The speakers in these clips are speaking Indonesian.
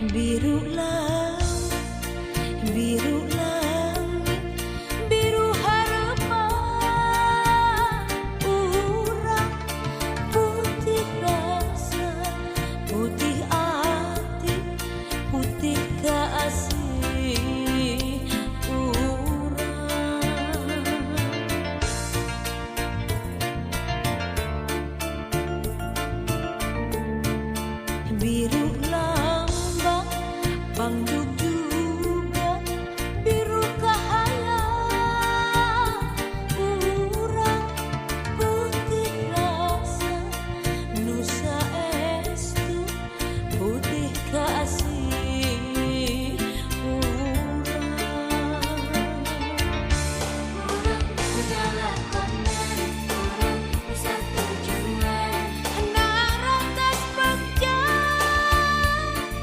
Biru langit, biru langit, biru harapan urang, putih rasa, putih hati, putih kasih urang. Biru lambang Bandung juga biru cahaya urang putih rasa nusa estu putih kasih urang. Urang segala konten urang bisa tujuan naratas pecah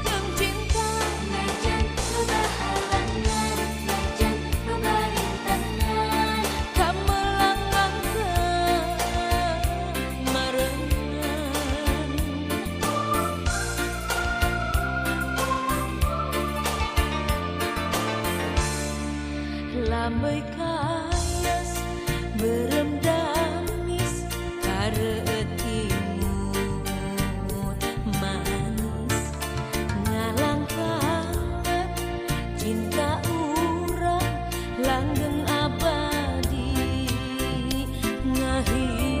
yang cinta mejen nu bahalangan mejen nu barintangan kamelangan kemarengan lambai kayas beremdamis karetimut manis ngalangkangan cinta urang langgeng abadi ngahiji.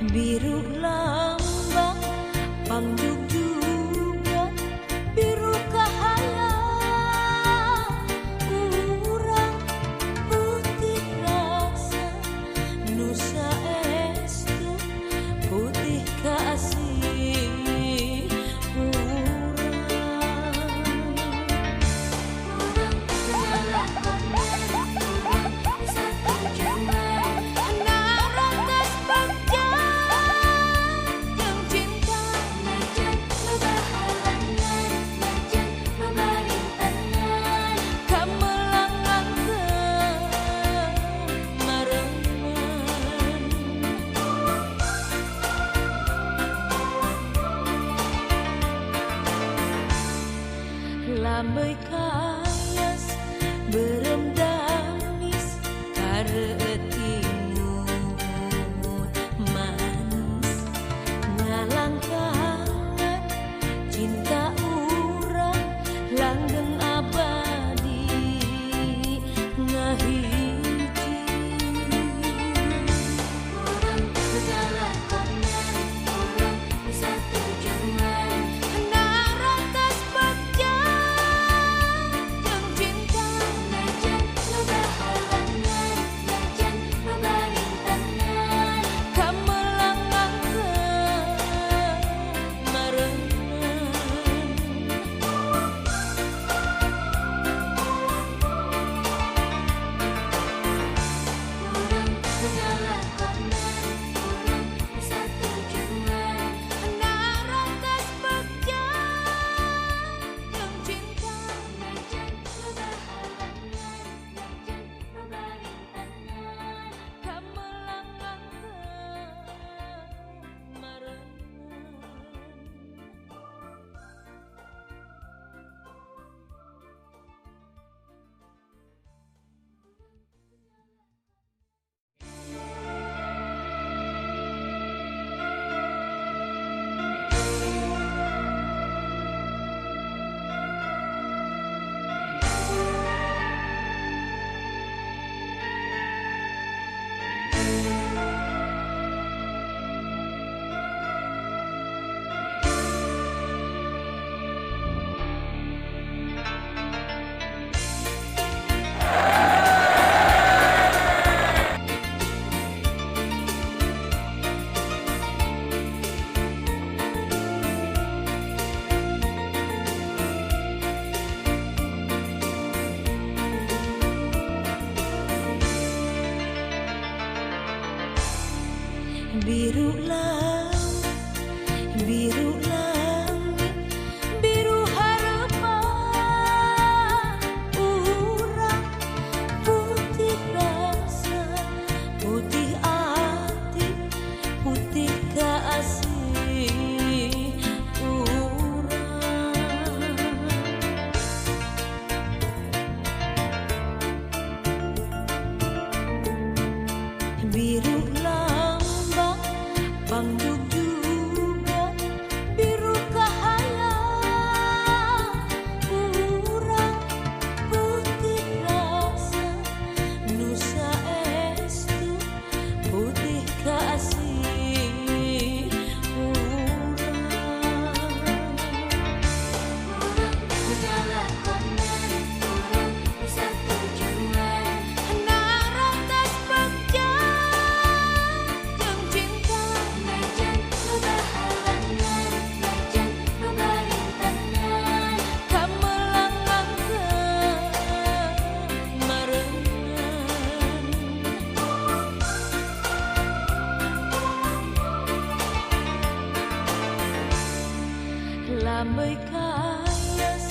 Biru lambang Bandung juga biru cahaya urang putih rasa nusa estu putih kasih urang. Urang segala konten urang bisa tujuan naratas pecah yang cinta mejen biru langit, biru langit, biru harapan urang, putih rasa, putih hati, putih kasih urang. Biru lambang panggung juga, biru cahaya urang, putih rasa nusa estu, putih kasih urang. Segala konten urang bisa tujuan naratas pagjan jeung cinta mejen kebahalangan mejen kebarintangan kamelangan kemarengan lambai kayas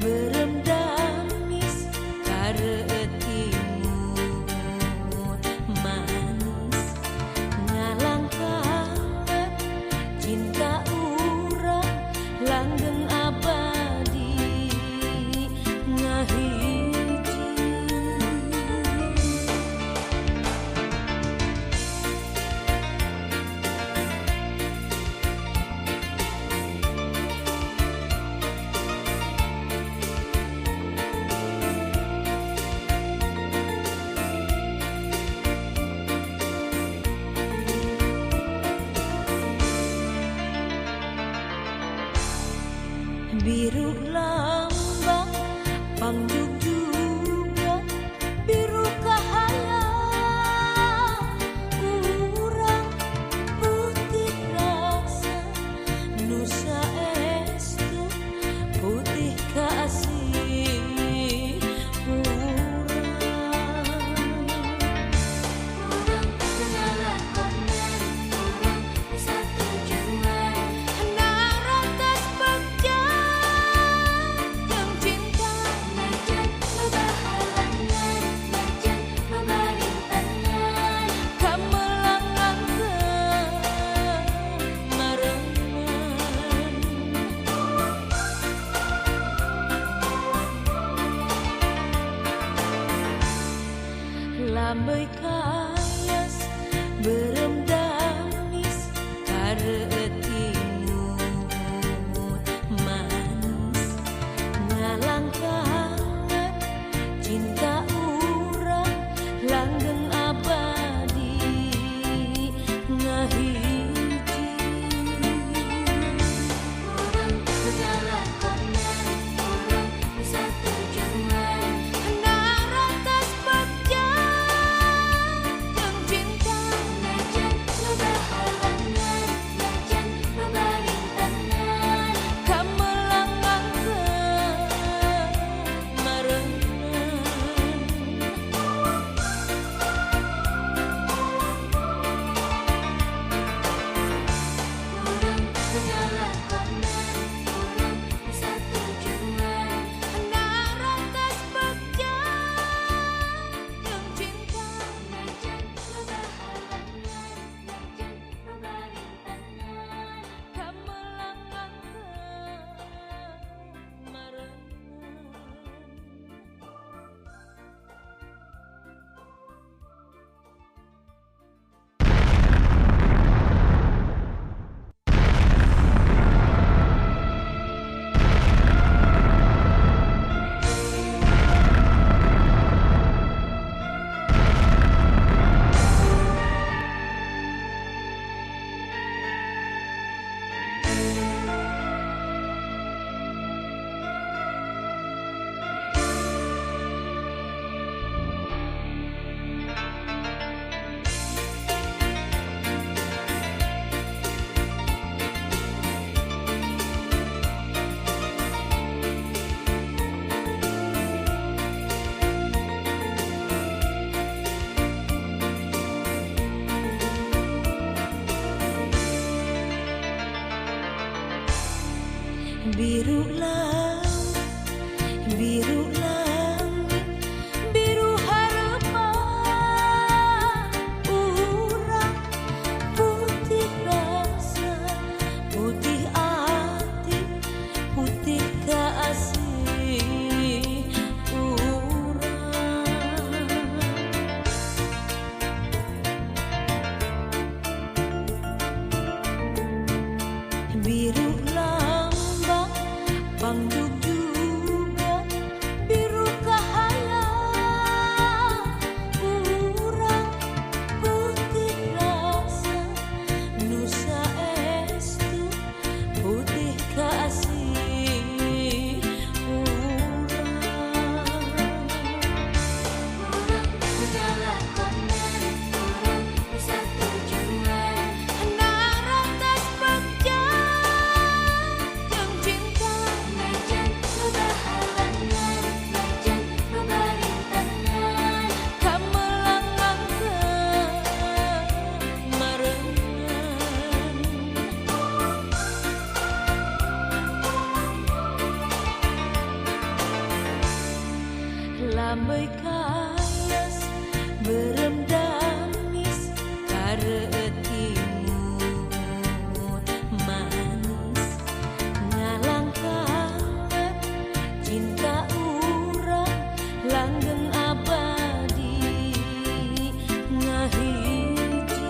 beremdamis karetimut manis ngalangkangan cinta urang langgeng abadi ngahiji. Biru lambang panggung juga, biru cahaya urang, putih rasa nusa estu, putih kasih urang. Segala konten urang bisa tujuan naratas pagjan jeung cinta mejen kebahalangan mejen kebarintangan kamelangan kemarengan lambai kayas beremdamis karetimut manis ngalangkangan cinta urang langgeng abadi ngahiji. Segala konten urang bisa tujuan naratas pagjan biru langit